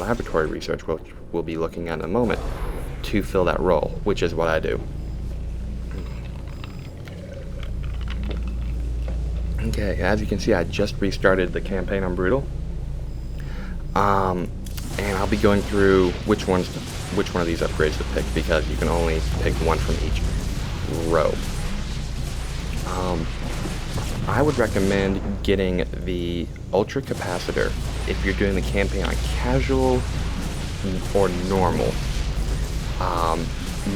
laboratory research, which we'll be looking at in a moment, to fill that role, which is what I do. Okay, as you can see, I just restarted the campaign on Brutal. And I'll be going through which one of these upgrades to pick, because you can only pick one from each row. I would recommend getting the Ultra Capacitor if you're doing the campaign on casual or normal.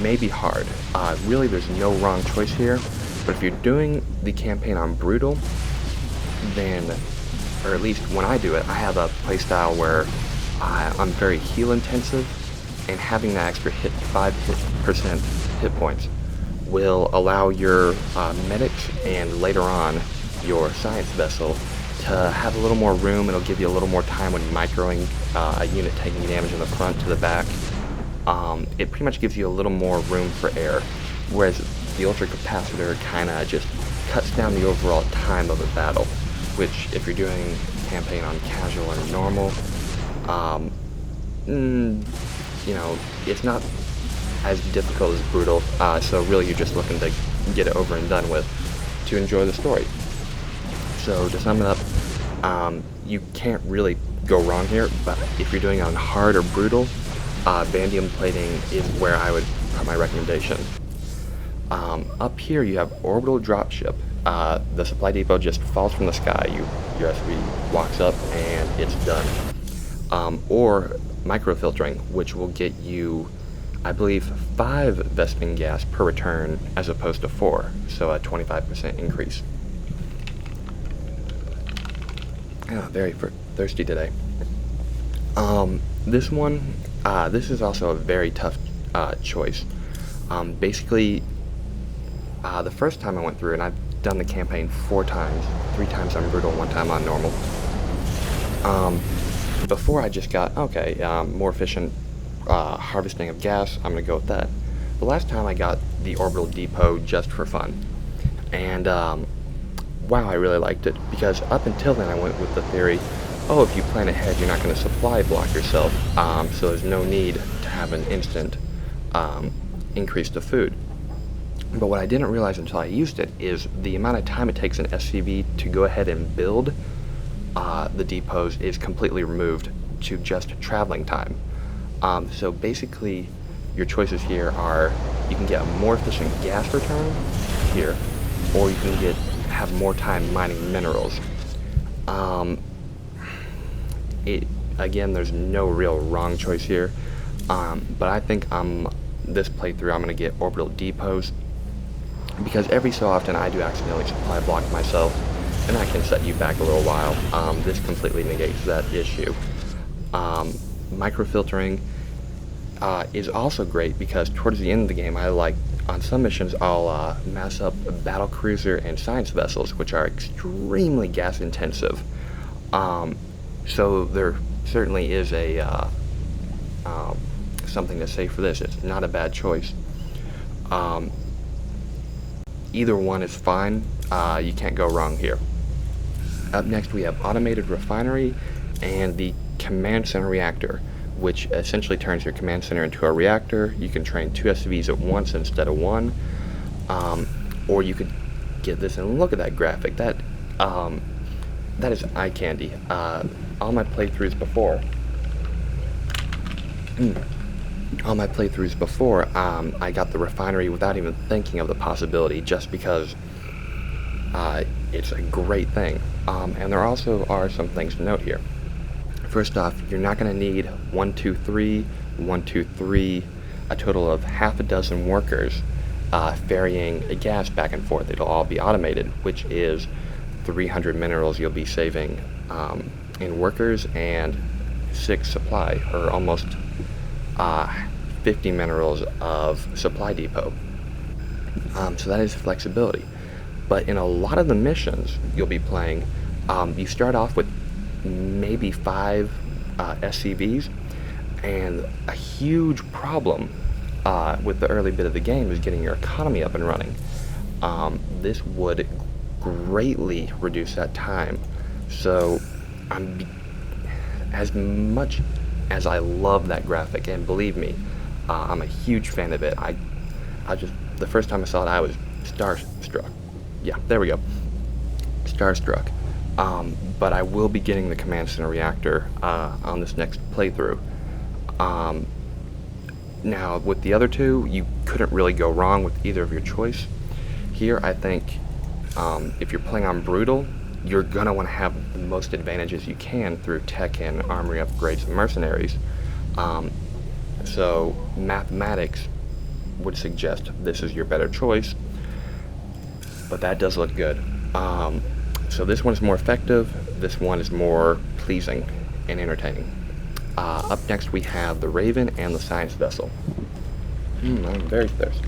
Maybe hard. Really, there's no wrong choice here, but if you're doing the campaign on Brutal, then, or at least when I do it, I have a playstyle where I'm very heal intensive, and having that extra 5% hit points will allow your medics and later on your science vessel to have a little more room. It'll give you a little more time when microing a unit taking damage in the front to the back. It pretty much gives you a little more room for error, whereas the Ultra Capacitor kind of just cuts down the overall time of a battle, which if you're doing a campaign on casual or normal, you know, it's not as difficult as Brutal, so really you're just looking to get it over and done with to enjoy the story. So to sum it up, you can't really go wrong here, but if you're doing it on hard or Brutal, Vanadium plating is where I would put my recommendation. Up here you have Orbital Dropship. The supply depot just falls from the sky. Your SV walks up and it's done. Or Microfiltering, which will get you, I believe, 5 Vespene gas per return as opposed to 4, so a 25% increase. Very thirsty today. This one, this is also a very tough choice. Basically, the first time I went through, and I've done the campaign 4 times, 3 times on Brutal, 1 time on Normal. Before I just got, okay, more efficient harvesting of gas, I'm going to go with that. The last time I got the Orbital Depot just for fun. And, wow, I really liked it, because up until then I went with the theory, oh, if you plan ahead, you're not going to supply block yourself, so there's no need to have an instant increase to food. But what I didn't realize until I used it is the amount of time it takes an SCV to go ahead and build the depots is completely removed to just traveling time. So basically, your choices here are, you can get a more efficient gas return here, or you can have more time mining minerals. Again, there's no real wrong choice here, but I think this playthrough I'm going to get Orbital Depots, because every so often I do accidentally supply block myself, and that can set you back a little while. This completely negates that issue. Microfiltering is also great, because towards the end of the game, on some missions, I'll mass up a battle cruiser and science vessels, which are extremely gas intensive. So there certainly is something to say for this. It's not a bad choice. Either one is fine. You can't go wrong here. Up next we have Automated Refinery and the Command Center Reactor, which essentially turns your command center into a reactor. You can train 2 SCVs at once instead of 1. Or you could get this, and look at that graphic. That is eye candy. All my playthroughs before, I got the refinery without even thinking of the possibility, just because it's a great thing. And there also are some things to note here. First off, you're not going to need 1, 2, 3, 1, 2, 3, a total of half a dozen workers ferrying a gas back and forth. It'll all be automated, which is 300 minerals you'll be saving in workers, and 6 supply, or almost 50 minerals of supply depot. So that is flexibility. But in a lot of the missions you'll be playing, you start off with maybe 5 SCVs, and a huge problem with the early bit of the game is getting your economy up and running. This would greatly reduce that time. So as much as I love that graphic, and believe me, I'm a huge fan of it. The first time I saw it, I was starstruck. Yeah, there we go. Starstruck. But I will be getting the Command Center reactor on this next playthrough. Now, with the other two, you couldn't really go wrong with either of your choice. Here, I think if you're playing on Brutal, you're going to want to have the most advantages you can through tech and armory upgrades and mercenaries. So mathematics would suggest this is your better choice, but that does look good. So this one is more effective, this one is more pleasing and entertaining. Up next we have the Raven and the Science Vessel. I'm very thirsty.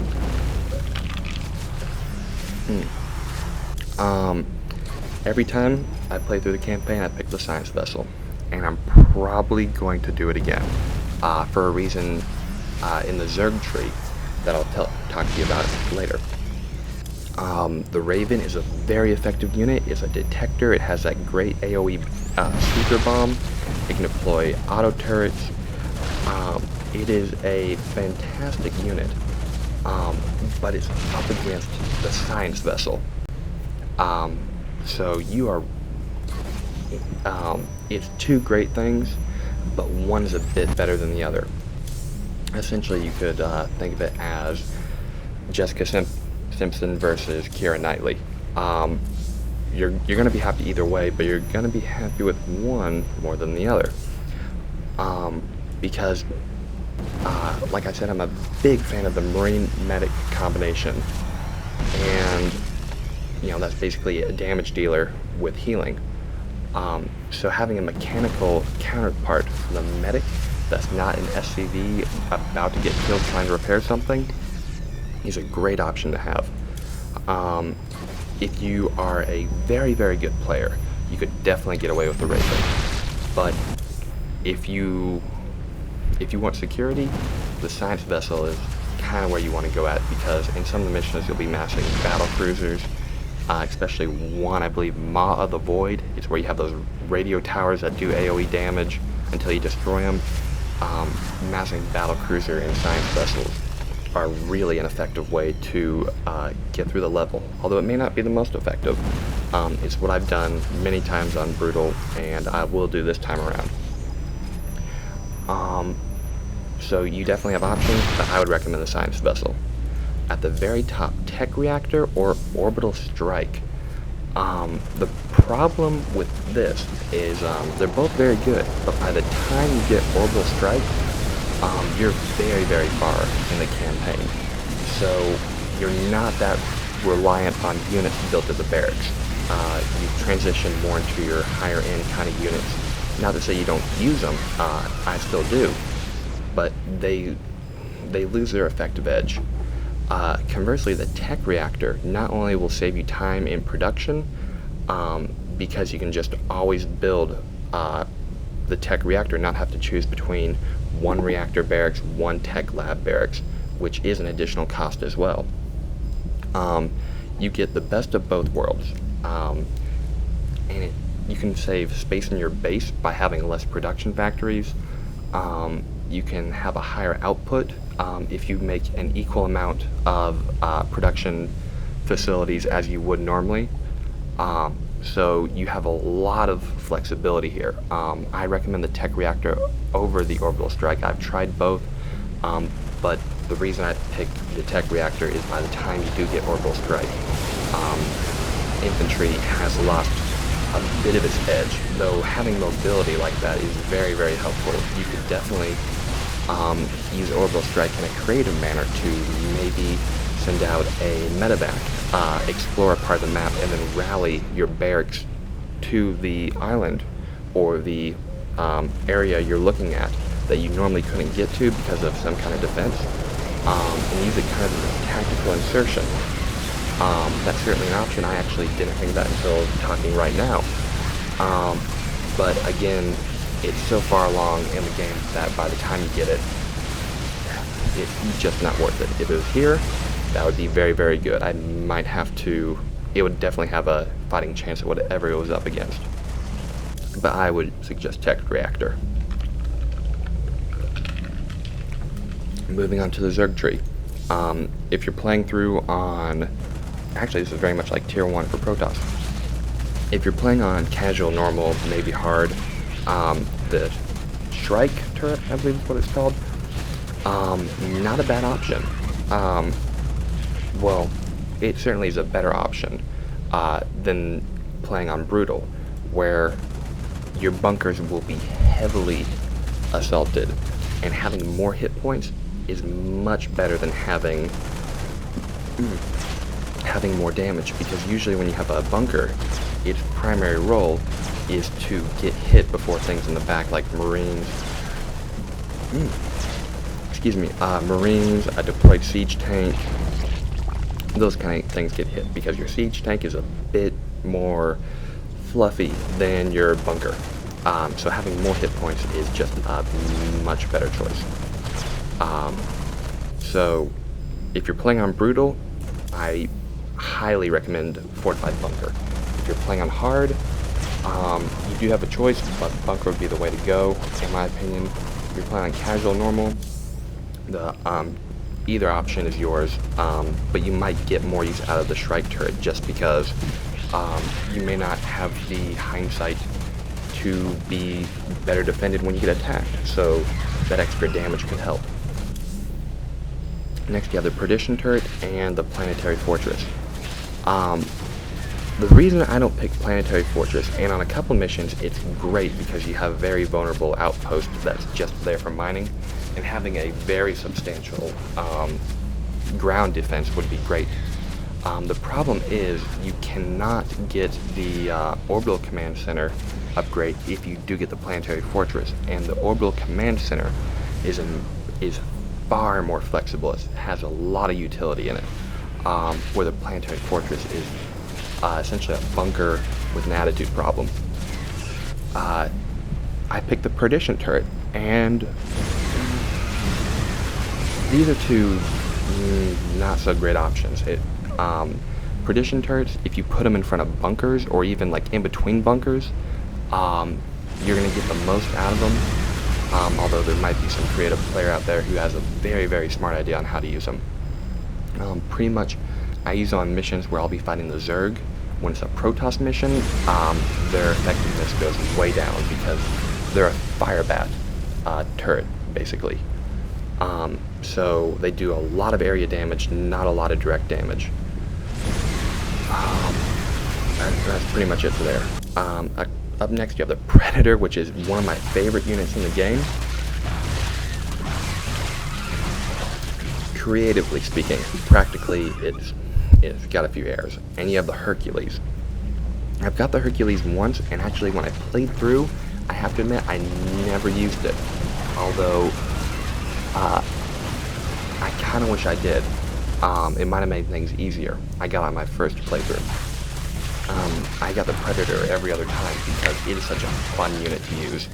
Every time I play through the campaign, I pick the Science Vessel, and I'm probably going to do it again for a reason in the Zerg tree that I'll talk to you about later. The Raven is a very effective unit. It's a detector. It has that great AoE seeker bomb. It can deploy auto turrets. It is a fantastic unit, but it's up against the Science Vessel. So you are, it's two great things, but one is a bit better than the other. Essentially, you could think of it as Jessica Simpson versus Keira Knightley. You're going to be happy either way, but you're going to be happy with one more than the other. Because, like I said, I'm a big fan of the Marine Medic combination. And, you know, that's basically a damage dealer with healing. So having a mechanical counterpart from the Medic that's not an SCV about to get killed trying to repair something is a great option to have. If you are a very, very good player, you could definitely get away with the Raven. But if you want security, the Science Vessel is kind of where you want to go at, because in some of the missions you'll be massing battle cruisers, especially one, I believe, Maw of the Void. It's where you have those radio towers that do AoE damage until you destroy them. Massing battle cruiser and Science Vessels are really an effective way to get through the level, although it may not be the most effective. It's what I've done many times on Brutal, and I will do this time around. So you definitely have options, but I would recommend the Science Vessel. At the very top, Tech Reactor or Orbital Strike. The problem with this is they're both very good, but by the time you get Orbital Strike, you're very, very far in the campaign. So you're not that reliant on units built at the barracks. You transition more into your higher end kind of units. Not to say you don't use them, I still do, but they lose their effective edge. Conversely, the Tech Reactor not only will save you time in production, because you can just always build the Tech Reactor, not have to choose between one reactor barracks, one tech lab barracks, which is an additional cost as well. You get the best of both worlds, and you can save space in your base by having less production factories. You can have a higher output if you make an equal amount of production facilities as you would normally. So you have a lot of flexibility here. I recommend the Tech Reactor over the Orbital Strike. I've tried both, but the reason I picked the Tech Reactor is by the time you do get Orbital Strike, infantry has lost a bit of its edge, though having mobility like that is very, very helpful. You could definitely use Orbital Strike in a creative manner to maybe send out a medevac, explore a part of the map, and then rally your barracks to the island or the area you're looking at that you normally couldn't get to because of some kind of defense, and use it kind of as a tactical insertion. That's certainly an option. I actually didn't think of that until talking right now. But again, it's so far along in the game that by the time you get it, it's just not worth it. If it was here, that would be very, very good. I might have to, it would definitely have a fighting chance at whatever it was up against. But I would suggest Tech Reactor. Moving on to the Zerg tree. If you're playing through on, actually this is very much like tier 1 for Protoss. If you're playing on casual, normal, maybe hard, the Shrike turret, I believe is what it's called, not a bad option. Well, it certainly is a better option than playing on Brutal, where your bunkers will be heavily assaulted, and having more hit points is much better than having more damage, because usually when you have a bunker, its primary role is to get hit before things in the back like Marines, Marines, a deployed siege tank, those kind of things get hit, because your siege tank is a bit more fluffy than your bunker. So having more hit points is just a much better choice. So if you're playing on Brutal, I highly recommend Fortified Bunker. If you're playing on Hard, you do have a choice, but Bunker would be the way to go, in my opinion. If you're playing on Casual, Normal, the either option is yours, but you might get more use out of the Shrike turret just because you may not have the hindsight to be better defended when you get attacked, so that extra damage could help. Next you have the Perdition turret and the Planetary Fortress. The reason I don't pick Planetary Fortress, and on a couple missions it's great because you have a very vulnerable outpost that's just there for mining, and having a very substantial ground defense would be great. The problem is you cannot get the Orbital Command Center upgrade if you do get the Planetary Fortress, and the Orbital Command Center is far more flexible. It has a lot of utility in it, where the Planetary Fortress is essentially a bunker with an attitude problem. I picked the Perdition turret, and these are two not so great options. Perdition turrets, if you put them in front of bunkers, or even like in between bunkers, you're going to get the most out of them, although there might be some creative player out there who has a very, very smart idea on how to use them. Pretty much, I use on missions where I'll be fighting the Zerg. When it's a Protoss mission, their effectiveness goes way down because they're a fire bat turret, basically. So they do a lot of area damage, not a lot of direct damage. That's pretty much it for there. Up next you have the Predator, which is one of my favorite units in the game. Creatively speaking, practically it's got a few errors. And you have the Hercules. I've got the Hercules once, and actually when I played through, I have to admit I never used it. Although I kind of wish I did. It might have made things easier. I got on my first playthrough. I got the Predator every other time because it is such a fun unit to use.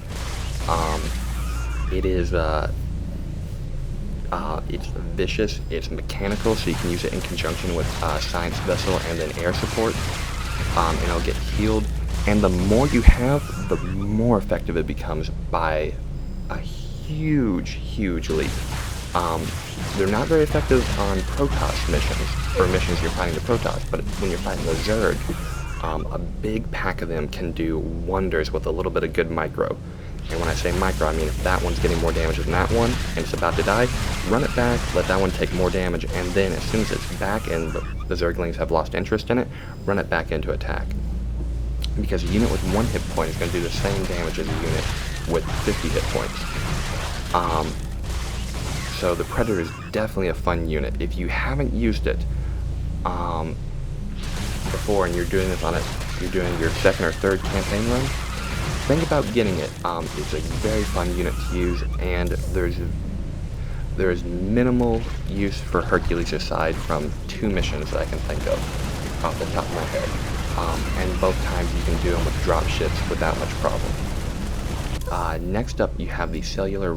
It's vicious, it's mechanical, so you can use it in conjunction with Science Vessel and then air support, and it'll get healed. And the more you have, the more effective it becomes by a huge, huge leap. They're not very effective on Protoss missions, or missions you're fighting the Protoss, but when you're fighting the Zerg, a big pack of them can do wonders with a little bit of good micro. And when I say micro, I mean if that one's getting more damage than that one, and it's about to die, run it back, let that one take more damage, and then as soon as it's back and the Zerglings have lost interest in it, run it back into attack. Because a unit with 1 hit point is going to do the same damage as a unit with 50 hit points. So the Predator is definitely a fun unit. If you haven't used it before and you're doing this on it, you're doing your 2nd or 3rd campaign run, think about getting it. It's a very fun unit to use, and there's minimal use for Hercules aside from 2 missions that I can think of off the top of my head. And both times you can do them with drop ships without much problem. Next up you have the Cellular